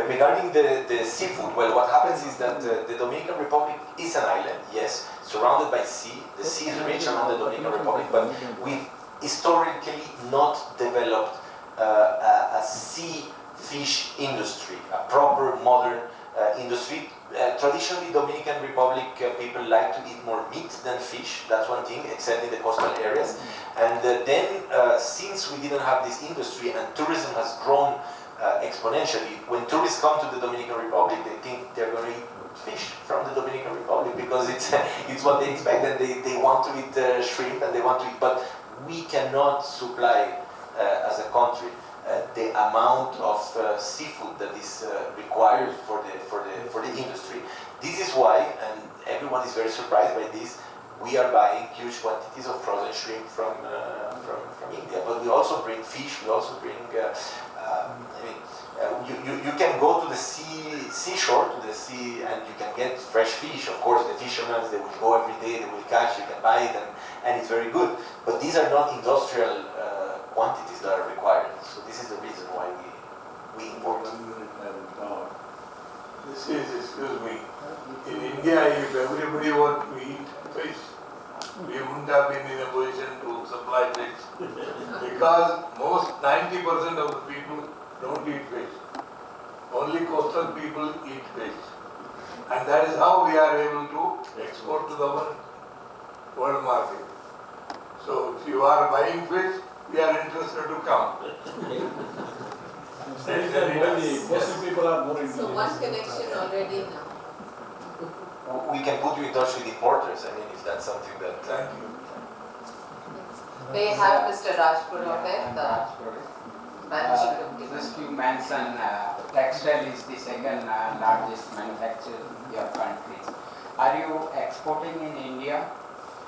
Regarding the seafood, well, what happens is that the Dominican Republic is an island, yes, surrounded by sea. The sea is rich around the Dominican Republic, but we've historically not developed a sea fish industry, a proper modern industry. Traditionally, Dominican Republic people like to eat more meat than fish. That's one thing, except in the coastal areas. And then, since we didn't have this industry and tourism has grown exponentially, when tourists come to the Dominican Republic, they think they're going to eat fish from the Dominican Republic because it's what they expect, and they want to eat shrimp and they want to eat. But we cannot supply as a country the amount of seafood that is required for the industry. This is why, and everyone is very surprised by this, we are buying huge quantities of frozen shrimp from India. But we also bring fish. We also bring. You can go to the seashore, to the sea, and you can get fresh fish. Of course, the fishermen, they will go every day. They will catch. You can buy it, and it's very good. But these are not industrial quantities that are required. So this is the reason why we import. This is, excuse me, in India, if everybody wants to eat fish, we wouldn't have been in a position to supply fish. Because most 90% of the people don't eat fish. Only coastal people eat fish. And that is how we are able to export to the world market. So if you are buying fish, we are interested to come. Most people are more interested. So one connection already now. We can put you in touch with importers. I mean, if that's something that. Thank you. They have Mr. Rajpurohit, the managing director. Just you mentioned textile is the second largest manufacturer in your country. Are you exporting in India?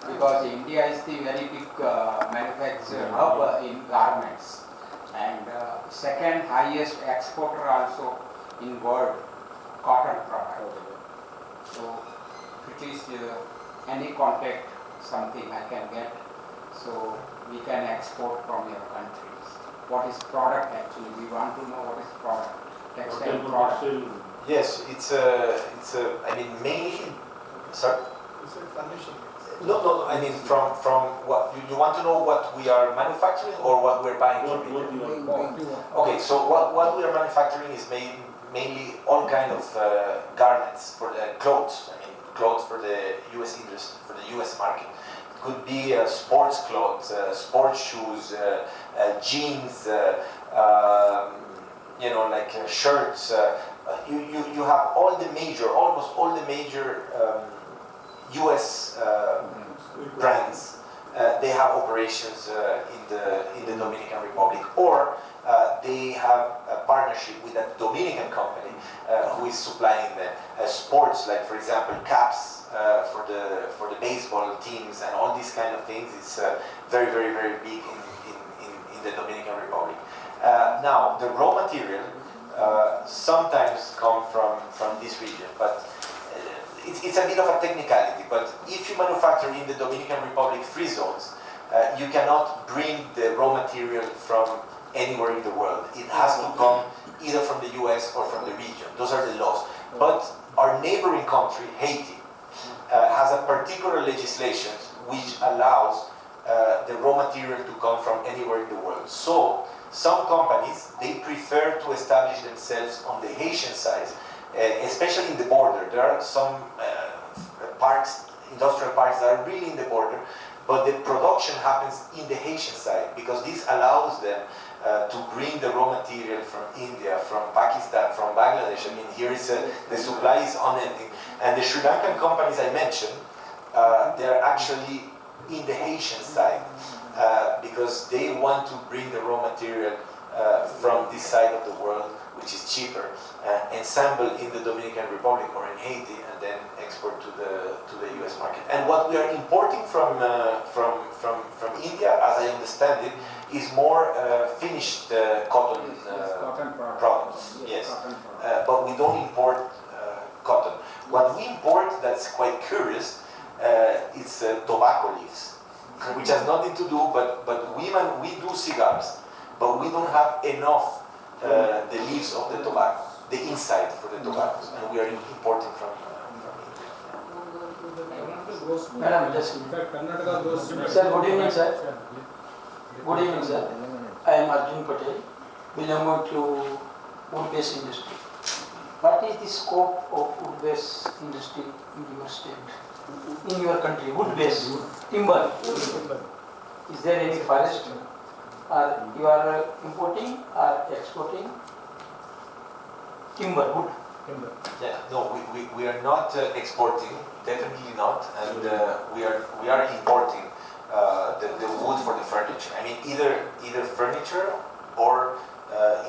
Because India is the very big manufacturer hub in garments, and second highest exporter also in world cotton product. So at least any contact something I can get, so we can export from your countries. What is product actually? We want to know what is product. Textile product. Yes, it's I mean mainly. Sorry. No. I mean, from what you want to know what we are manufacturing or what we're buying from India? Okay, so what we are manufacturing is mainly all kind of garments for the clothes. I mean, clothes for the U.S. industry, for the U.S. market. It could be sports clothes, sports shoes, jeans. Like shirts. You have almost all the major. U.S. brands, they have operations in the Dominican Republic, or they have a partnership with a Dominican company who is supplying them sports, like for example caps for the baseball teams and all these kind of things. It's very big in the Dominican Republic. Now the raw material sometimes come from this region, but it's a bit of a technicality, but if you manufacture in the Dominican Republic free zones, you cannot bring the raw material from anywhere in the world. It has to come either from the US or from the region. Those are the laws. But our neighboring country, Haiti, has a particular legislation which allows the raw material to come from anywhere in the world. So some companies, they prefer to establish themselves on the Haitian side, especially in the border. There are some industrial parks that are really in the border, but the production happens in the Haitian side because this allows them to bring the raw material from India, from Pakistan, from Bangladesh, Bangladesh. I mean, here is the supply is unending, and the Sri Lankan companies I mentioned, they are actually in the Haitian side because they want to bring the raw material from this side of the world, which is cheaper, ensemble in the Dominican Republic or in Haiti, and then export to the U.S. market. And what we are importing from India, as I understand it, is more finished cotton products. Yes, but we don't import cotton. What we import that's quite curious is tobacco leaves, which has nothing to do. But we do cigars, but we don't have enough the leaves of the tobacco, the inside for the tobaccos, and we are importing from India. Madam, just sir, good evening, sir. Good evening, sir. I am Arjun Patel, belonging to wood-based industry. What is the scope of wood-based industry in your state, in your country? Wood-based, timber. Is there any forest? Or you are importing or exporting timber, wood? Yeah, no, we are not exporting, definitely not, and we are importing the wood for the furniture. I mean, either furniture or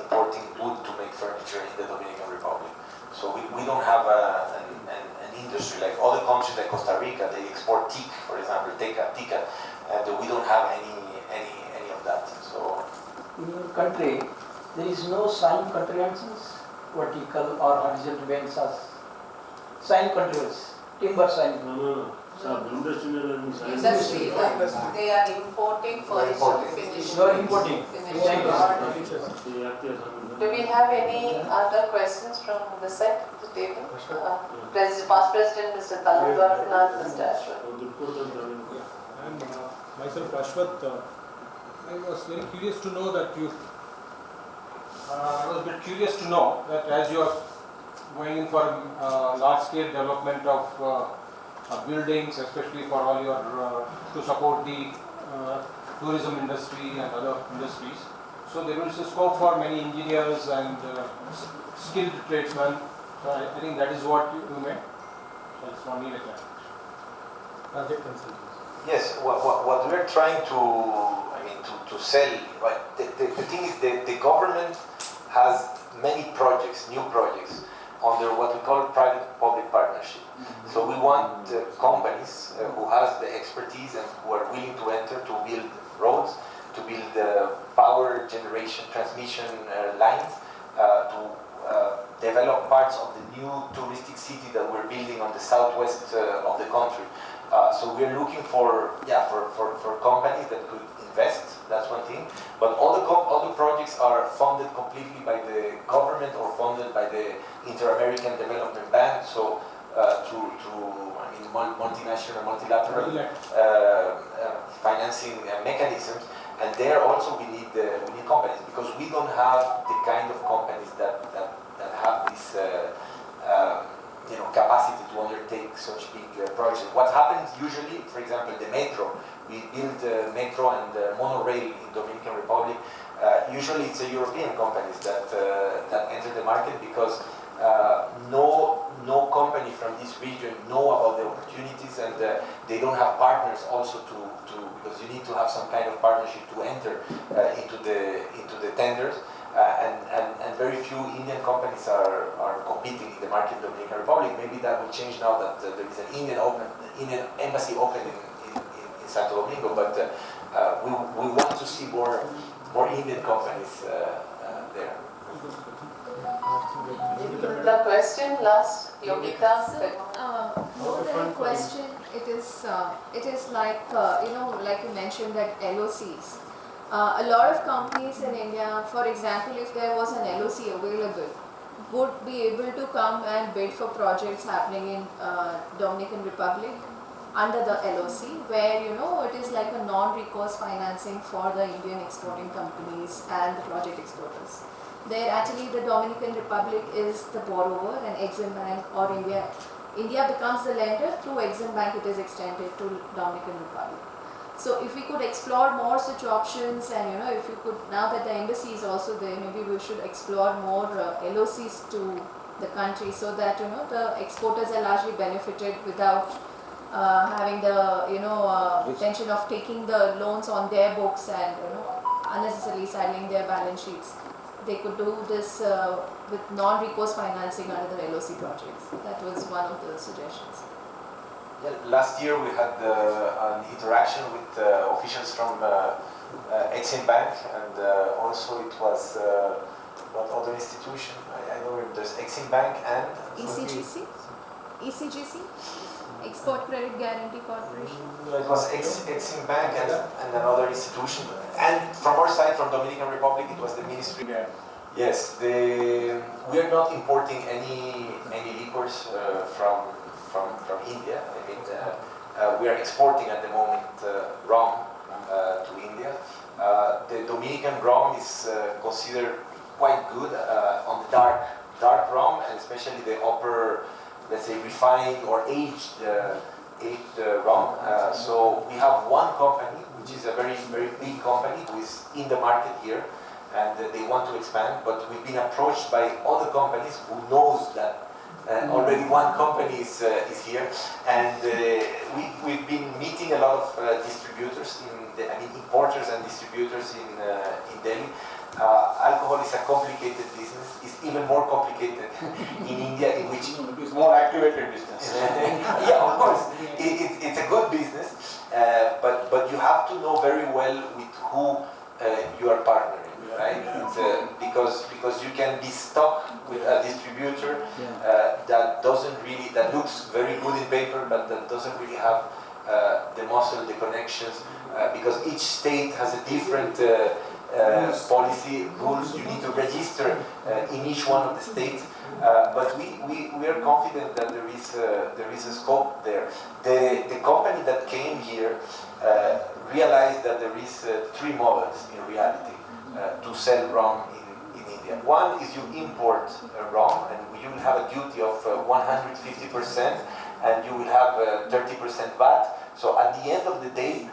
importing wood to make furniture in the Dominican Republic. So we don't have an industry like other countries like Costa Rica. They export teak, for example, tika, and we don't have any of that. So In your country, there is no sign contrivances, vertical or horizontal veins as sign contrivances, timber sign. Industry, they are importing furniture, finished. You are importing. Finished product. Do we have any other questions from the side of the table? Past President, Mr. Talandwar, Mr. Ashwin. And myself, Ashwath, I was very curious to know that I was a bit curious to know that as you are going in for large-scale development of buildings, especially for all your to support the tourism industry and other industries. So there is a scope for many engineers and skilled tradesmen. So I think that is what you meant. So I just want to need a clarification. Project consultants. yes, what we are trying to sell, right? The thing is the government has many projects, new projects, under what we call private-public partnership. So we want companies who has the expertise and who are willing to enter to build roads, to build power generation, transmission lines, to develop parts of the new touristic city that we're building on the southwest of the country. So we're looking for companies that could invest. That's one thing. But all the projects are funded completely by the government or funded by the Inter-American Development Bank. So multinational, multilateral financing mechanisms. And there also we need companies, because we don't have the kind of companies that have this capacity to undertake such big projects. What happens usually, for example, the metro. We build metro and monorail in Dominican Republic. Usually it's a European companies that enter the market, because no company from this region know about the opportunities, and they don't have partners also to because you need to have some kind of partnership to enter into the tenders. And very few Indian companies are competing in the market in the Dominican Republic. Maybe that will change now that there is an Indian embassy open in Santo Domingo. But we want to see more Indian companies there. The question last, Yogita. More than a question, it is like like you mentioned that LOCs. A lot of companies in India, for example, if there was an LOC available, would be able to come and bid for projects happening in Dominican Republic under the LOC, where it is like a non-recourse financing for the Indian exporting companies and the project exporters. There actually the Dominican Republic is the borrower, and Exim Bank or India becomes the lender. Through Exim Bank it is extended to Dominican Republic. So if we could explore more such options, and if you could, now that the embassy is also there, maybe we should explore more LOCs to the country, so that the exporters are largely benefited without having the tension of taking the loans on their books and unnecessarily saddling their balance sheets. They could do this with non-recourse financing under the LOC projects. That was one of the suggestions. Yeah, last year we had an interaction with officials from Exim Bank, and also it was what other institution? I don't remember. There's Exim Bank and ECGC, Export Credit Guarantee Corporation. It was Exim Bank and another institution. And from our side, from Dominican Republic, it was the ministry. Yes, we are not importing any liquors from India. I mean, we are exporting at the moment rum to India. The Dominican rum is considered quite good on the dark rum, and especially the upper, let's say, refined or aged rum. So we have one company, which is a very big company, who is in the market here, and they want to expand. But we've been approached by other companies who knows that already one company is here, and we've been meeting a lot of distributors, importers and distributors in Delhi. Alcohol is a complicated business. It's even more complicated in India, in which it's more activated business. Yeah, of course, it's a good business, but you have to know very well with who you are partnering. Right? Because you can be stuck with a distributor that looks very good in paper, but that doesn't really have the muscle, the connections, because each state has a different policy, rules. You need to register in each one of the states, but we are confident that there is a scope there. The company that came here realized that there is 3 models in reality to sell rum in India. One is you import rum, and you will have a duty of 150%, and you will have 30% VAT. So at the end of the day,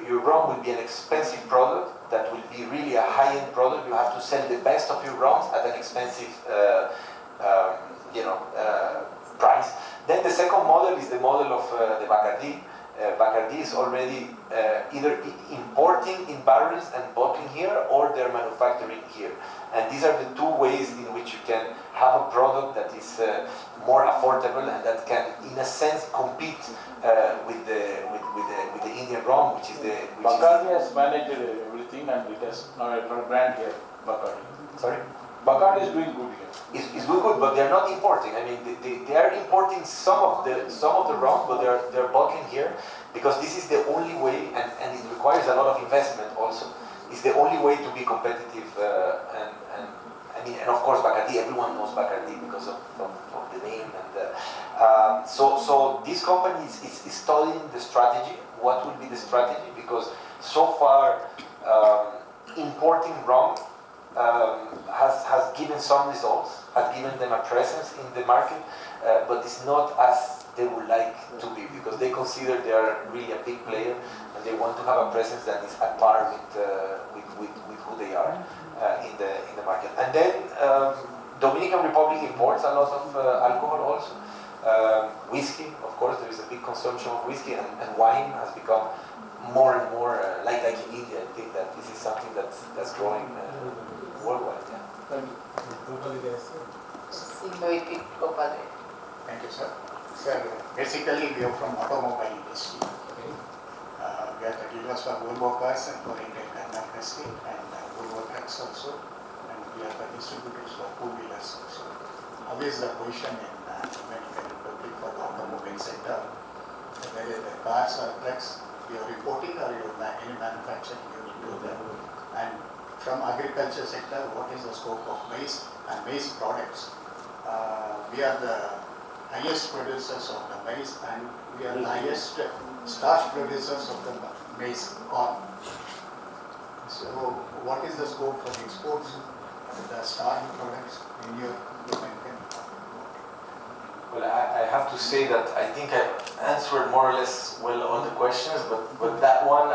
your rum will be an expensive product that will be really a high-end product. You have to sell the best of your rums at an expensive price. Then the second model is the model of the Bacardi. Bacardi is already either importing in barrels and bottling here, or they're manufacturing here. And these are the 2 ways in which you can have a product that is more affordable and that can, in a sense, compete with the Indian rum, which is the... Bacardi has managed everything, and it has now a brand here, Bacardi. Sorry? Bacardi is doing good here. It's doing good, but they're not importing. I mean, they are importing some of the rum, but they're bottling here, because this is the only way, and it requires a lot of investment also. It's the only way to be competitive, and of course Bacardi, everyone knows Bacardi because of the name, and so this company is studying the strategy. What will be the strategy? Because so far importing rum has given some results, has given them a presence in the market, but it's not as they would like to be, because they consider they are really a big player, and they want to have a presence that is at par with who they are in the market. And then Dominican Republic imports a lot of alcohol also. Whiskey, of course, there is a big consumption of whiskey, and wine has become more and more like in India. I think that this is something that's growing worldwide. Yeah. Thank you. Thank you, sir. Sir, basically we are from automobile industry. Okay. We are the dealers for Volvo cars and for Indian industry, and Volvo trucks also, and we are the distributors for 2-wheelers also. How is the position in Dominican Republic for the automobile sector? Whether the cars or trucks, you are reporting, or you are any manufacturing unit to them? And from agriculture sector, what is the scope of maize and maize products? We are the highest producers of the maize, and we are the highest starch producers of the maize corn. So what is the scope for exports of the starch products in your Dominican? Well, I have to say that I think I've answered more or less well all the questions, but that one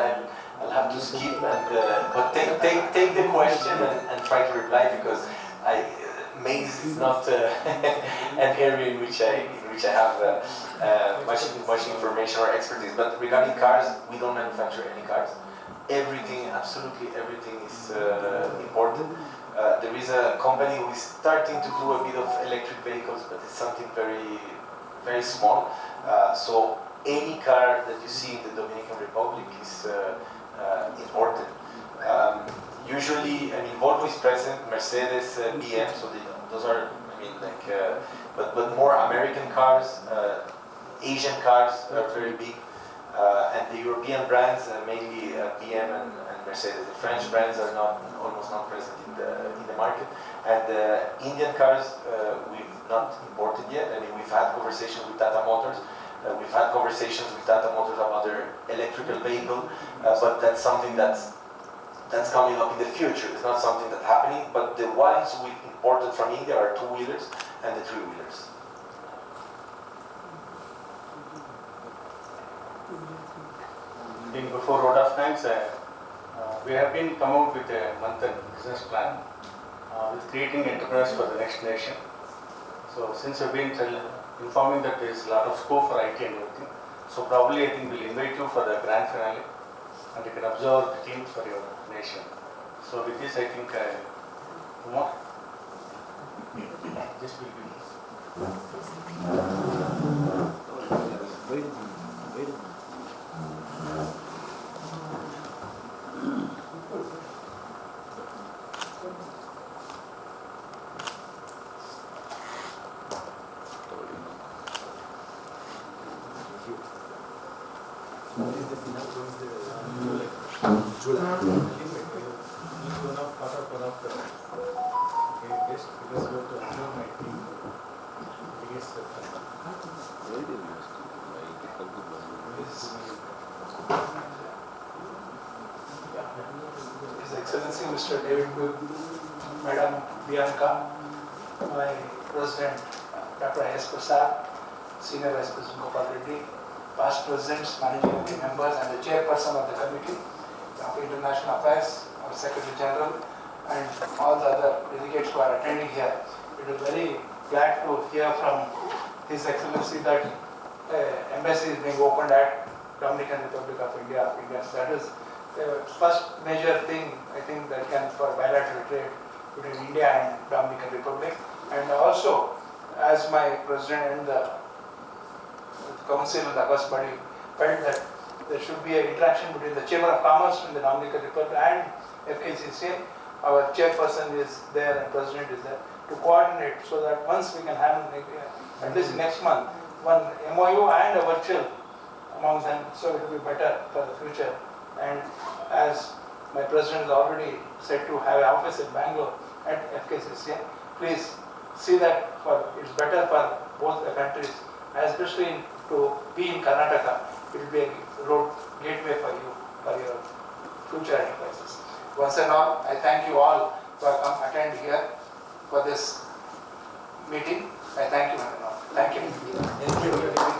I'll have to skip, and but take the question and try to reply, because maize is not an area in which I have much information or expertise. But regarding cars, we don't manufacture any cars. Everything, absolutely everything is imported. There is a company who is starting to do a bit of electric vehicles, but it's something very small. So any car that you see in the Dominican Republic is imported. Usually, I mean, Volvo is present, Mercedes, BM, so those are, I mean, like, but more American cars, Asian cars are very big, and the European brands, mainly BM and Mercedes. The French brands are almost not present in the market, and the Indian cars we've not imported yet. I mean, we've had conversations with Tata Motors. We've had conversations with Tata Motors about their electrical vehicle, but that's something that's coming up in the future. It's not something that's happening, but the ones we've imported from India are two-wheelers and the three-wheelers. Before vote of thanks, we have been come out with a month-end business plan with creating entrepreneurs for the next nation. So since we've been informing that there is a lot of scope for IT and everything, so probably I think we'll invite you for the grand finale and you can observe the teams for your nation. So with this I think, Umar, this will be His Excellency Mr. David Puig, Madam Bianca, my President Dr. I.S. Prasad, Senior Vice President Gopal Reddy, past presidents, managing committee members, and the chairperson of the Committee of International Affairs, our Secretary General, and all the other delegates who are attending here. It is very glad to hear from His Excellency that embassy is being opened at Dominican Republic of India. That is the first major thing I think that can for bilateral trade between India and Dominican Republic. And also, as my president and the council and the August body felt that there should be an interaction between the Chamber of Commerce in the Dominican Republic and FKCCI. Our chairperson is there and president is there to coordinate so that once we can have at least next month one MOU and a virtual among them, so it will be better for the future. And as my president has already said to have an office in Bengaluru at FKCCI, please see that it's better for both the countries, especially to be in Karnataka. It will be a road gateway for you, for your future enterprises. Once and all, I thank you all for attend here for this meeting. I thank you, Madam. Thank you. Thank you.